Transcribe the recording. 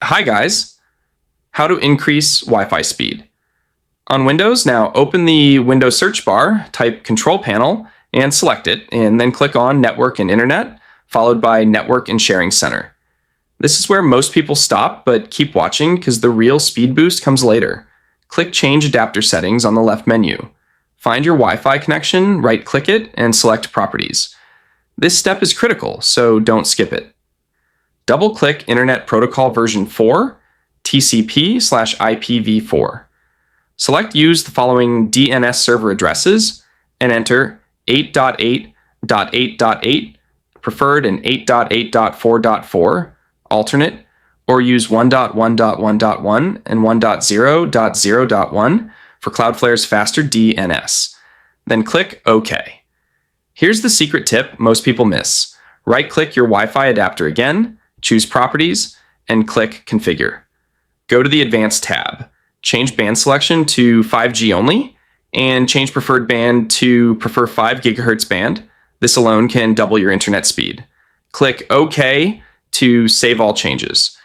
Hi guys! How to increase Wi-Fi speed. On Windows, now open the Windows search bar, type Control Panel, and select it, and then click on Network and Internet, followed by Network and Sharing Center. This is where most people stop, but keep watching because the real speed boost comes later. Click Change Adapter Settings on the left menu. Find your Wi-Fi connection, right-click it, and select Properties. This step is critical, so don't skip it. Double-click Internet Protocol version 4, TCP/IPv4. Select Use the following DNS server addresses and enter 8.8.8.8, preferred in 8.8.4.4, alternate, or use 1.1.1.1 and 1.0.0.1 for Cloudflare's faster DNS. Then click OK. Here's the secret tip most people miss. Right-click your Wi-Fi adapter again, choose Properties, and click Configure. Go to the Advanced tab. Change band selection to 5G only, and change preferred band to prefer 5 GHz band. This alone can double your internet speed. Click OK to save all changes.